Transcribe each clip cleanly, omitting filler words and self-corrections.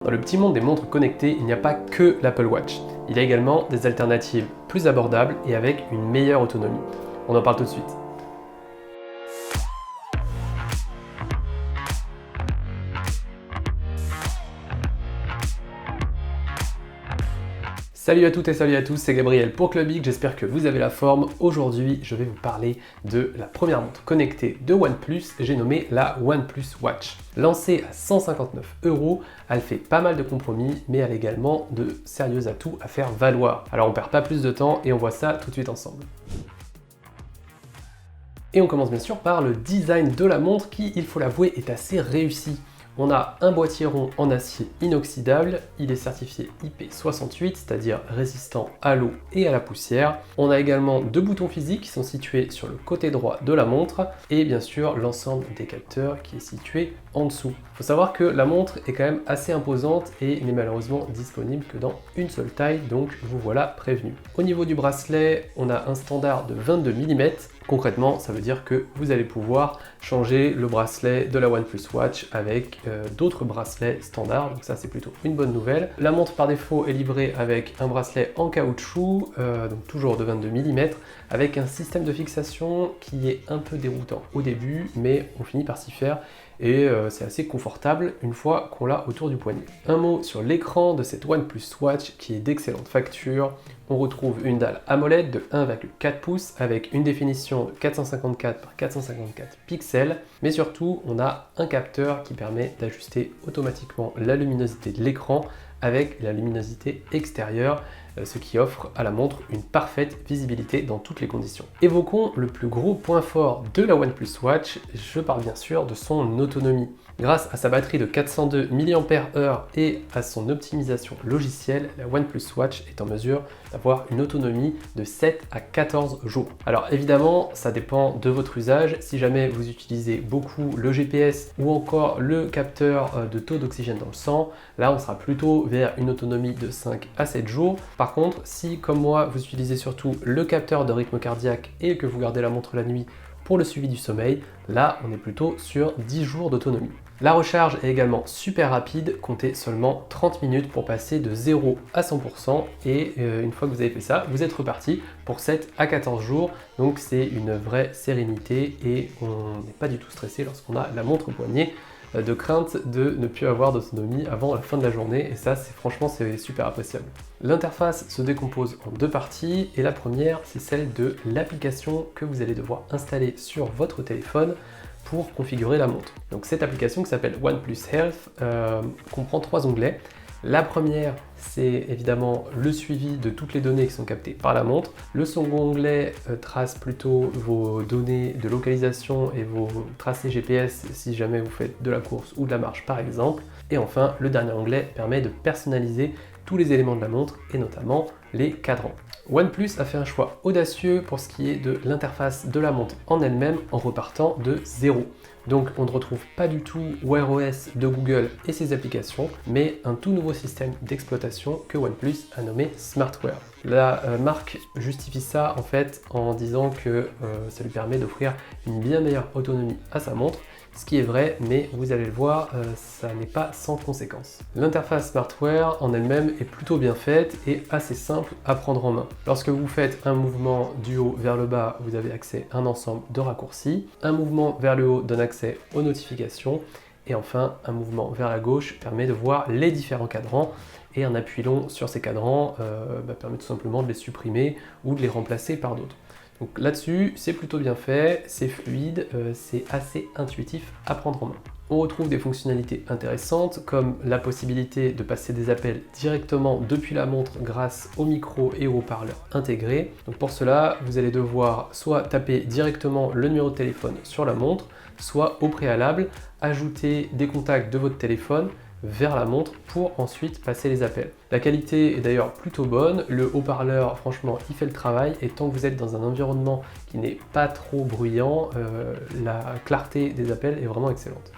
Dans le petit monde des montres connectées, il n'y a pas que l'Apple Watch. Il y a également des alternatives plus abordables et avec une meilleure autonomie. On en parle tout de suite. Salut à toutes et salut à tous, c'est Gabriel pour Clubic, j'espère que vous avez la forme. Aujourd'hui, je vais vous parler de la première montre connectée de OnePlus, j'ai nommé la OnePlus Watch. Lancée à 159 €, elle fait pas mal de compromis, mais elle a également de sérieux atouts à faire valoir. Alors on perd pas plus de temps et on voit ça tout de suite ensemble. Et on commence bien sûr par le design de la montre qui, il faut l'avouer, est assez réussi. On a un boîtier rond en acier inoxydable, il est certifié IP68, c'est-à-dire résistant à l'eau et à la poussière. On a également deux boutons physiques qui sont situés sur le côté droit de la montre et bien sûr l'ensemble des capteurs qui est situé en dessous. Il faut savoir que la montre est quand même assez imposante et n'est malheureusement disponible que dans une seule taille, donc vous voilà prévenu. Au niveau du bracelet, on a un standard de 22 mm. Concrètement, ça veut dire que vous allez pouvoir changer le bracelet de la OnePlus Watch avec d'autres bracelets standards, donc ça c'est plutôt une bonne nouvelle. La montre par défaut est livrée avec un bracelet en caoutchouc, donc toujours de 22 mm, avec un système de fixation qui est un peu déroutant au début, mais on finit par s'y faire et c'est assez confortable une fois qu'on l'a autour du poignet. Un mot sur l'écran de cette OnePlus Watch qui est d'excellente facture. On retrouve une dalle AMOLED de 1,4 pouces avec une définition de 454 par 454 pixels, mais surtout on a un capteur qui permet d'ajuster automatiquement la luminosité de l'écran avec la luminosité extérieure, ce qui offre à la montre une parfaite visibilité dans toutes les conditions. Évoquons le plus gros point fort de la OnePlus Watch, je parle bien sûr de son autonomie. Grâce à sa batterie de 402 mAh et à son optimisation logicielle, la OnePlus Watch est en mesure d'avoir une autonomie de 7 à 14 jours. Alors évidemment, ça dépend de votre usage. Si jamais vous utilisez beaucoup le GPS ou encore le capteur de taux d'oxygène dans le sang, là on sera plutôt vers une autonomie de 5 à 7 jours. Par contre, si comme moi, vous utilisez surtout le capteur de rythme cardiaque et que vous gardez la montre la nuit pour le suivi du sommeil, là on est plutôt sur 10 jours d'autonomie. La recharge est également super rapide, comptez seulement 30 minutes pour passer de 0 à 100% et une fois que vous avez fait ça, vous êtes reparti pour 7 à 14 jours, donc c'est une vraie sérénité et on n'est pas du tout stressé lorsqu'on a la montre au poignet, de crainte de ne plus avoir d'autonomie avant la fin de la journée et ça franchement c'est super appréciable. L'interface se décompose en deux parties et la première c'est celle de l'application que vous allez devoir installer sur votre téléphone pour configurer la montre. Donc cette application qui s'appelle OnePlus Health comprend trois onglets. La première, c'est évidemment le suivi de toutes les données qui sont captées par la montre. Le second onglet trace plutôt vos données de localisation et vos tracés GPS si jamais vous faites de la course ou de la marche par exemple. Et enfin, le dernier onglet permet de personnaliser tous les éléments de la montre et notamment les cadrans. OnePlus a fait un choix audacieux pour ce qui est de l'interface de la montre en elle-même en repartant de zéro. Donc on ne retrouve pas du tout Wear OS de Google et ses applications, mais un tout nouveau système d'exploitation que OnePlus a nommé SmartWear. La marque justifie ça en fait en disant que ça lui permet d'offrir une bien meilleure autonomie à sa montre, ce qui est vrai, mais vous allez le voir, ça n'est pas sans conséquence. L'interface SmartWear en elle-même est plutôt bien faite et assez simple à prendre en main. Lorsque vous faites un mouvement du haut vers le bas, vous avez accès à un ensemble de raccourcis. Un mouvement vers le haut donne accès aux notifications. Et enfin, un mouvement vers la gauche permet de voir les différents cadrans. Et un appui long sur ces cadrans permet tout simplement de les supprimer ou de les remplacer par d'autres. Donc là-dessus, c'est plutôt bien fait, c'est fluide, c'est assez intuitif à prendre en main. On retrouve des fonctionnalités intéressantes comme la possibilité de passer des appels directement depuis la montre grâce au micro et au haut-parleur intégrés. Donc pour cela, vous allez devoir soit taper directement le numéro de téléphone sur la montre, soit au préalable ajouter des contacts de votre téléphone vers la montre pour ensuite passer les appels. La qualité est d'ailleurs plutôt bonne, le haut-parleur franchement il fait le travail et tant que vous êtes dans un environnement qui n'est pas trop bruyant, la clarté des appels est vraiment excellente.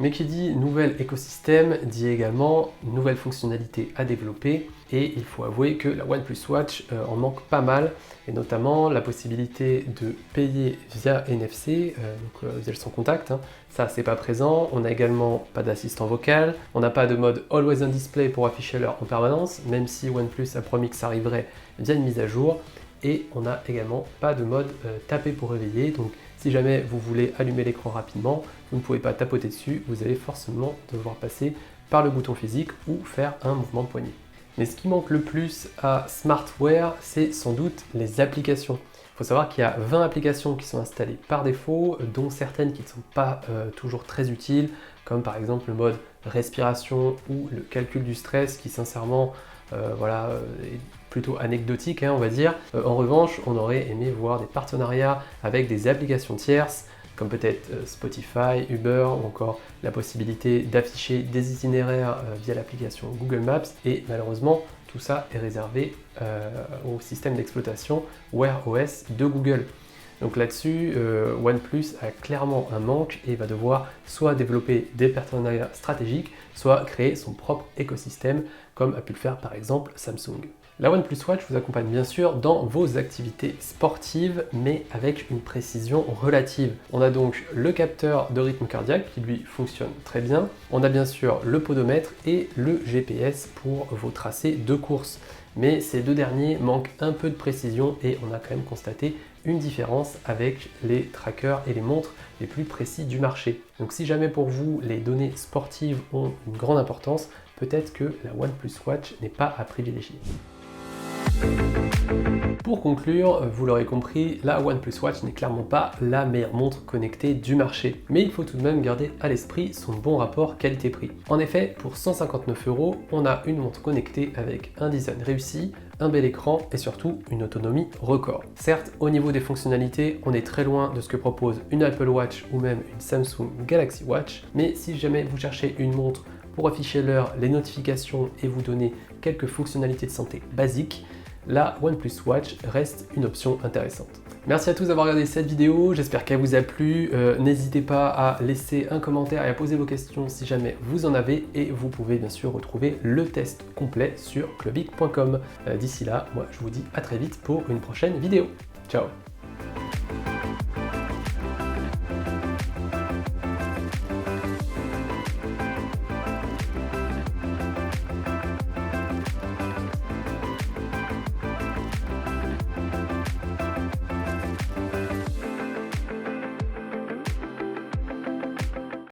Mais qui dit nouvel écosystème dit également nouvelles fonctionnalités à développer, et il faut avouer que la OnePlus Watch en manque pas mal, et notamment la possibilité de payer via NFC, via le sans contact, hein. Ça c'est pas présent. On n'a également pas d'assistant vocal, on n'a pas de mode Always on Display pour afficher l'heure en permanence, même si OnePlus a promis que ça arriverait via une mise à jour, et on n'a également pas de mode taper pour réveiller, donc si jamais vous voulez allumer l'écran rapidement, vous ne pouvez pas tapoter dessus, vous allez forcément devoir passer par le bouton physique ou faire un mouvement de poignet. Mais ce qui manque le plus à Smartwear, c'est sans doute les applications. Il faut savoir qu'il y a 20 applications qui sont installées par défaut, dont certaines qui ne sont pas toujours très utiles, comme par exemple le mode respiration ou le calcul du stress, qui sincèrement est plutôt anecdotique, hein, on va dire. En revanche, on aurait aimé voir des partenariats avec des applications tierces, comme peut-être Spotify, Uber, ou encore la possibilité d'afficher des itinéraires via l'application Google Maps, et malheureusement, tout ça est réservé au système d'exploitation Wear OS de Google. Donc là-dessus, OnePlus a clairement un manque et va devoir soit développer des partenariats stratégiques, soit créer son propre écosystème, comme a pu le faire par exemple Samsung. La OnePlus Watch vous accompagne bien sûr dans vos activités sportives, mais avec une précision relative. On a donc le capteur de rythme cardiaque qui lui fonctionne très bien. On a bien sûr le podomètre et le GPS pour vos tracés de course. Mais ces deux derniers manquent un peu de précision et on a quand même constaté une différence avec les trackers et les montres les plus précis du marché. Donc si jamais pour vous les données sportives ont une grande importance, peut-être que la OnePlus Watch n'est pas à privilégier. Pour conclure, vous l'aurez compris, la OnePlus Watch n'est clairement pas la meilleure montre connectée du marché. Mais il faut tout de même garder à l'esprit son bon rapport qualité-prix. En effet, pour 159 €, on a une montre connectée avec un design réussi, un bel écran et surtout une autonomie record. Certes, au niveau des fonctionnalités, on est très loin de ce que propose une Apple Watch ou même une Samsung Galaxy Watch, mais si jamais vous cherchez une montre pour afficher l'heure, les notifications et vous donner quelques fonctionnalités de santé basiques, la OnePlus Watch reste une option intéressante. Merci à tous d'avoir regardé cette vidéo, j'espère qu'elle vous a plu. N'hésitez pas à laisser un commentaire et à poser vos questions si jamais vous en avez, et vous pouvez bien sûr retrouver le test complet sur clubic.com. D'ici là, moi je vous dis à très vite pour une prochaine vidéo. Ciao!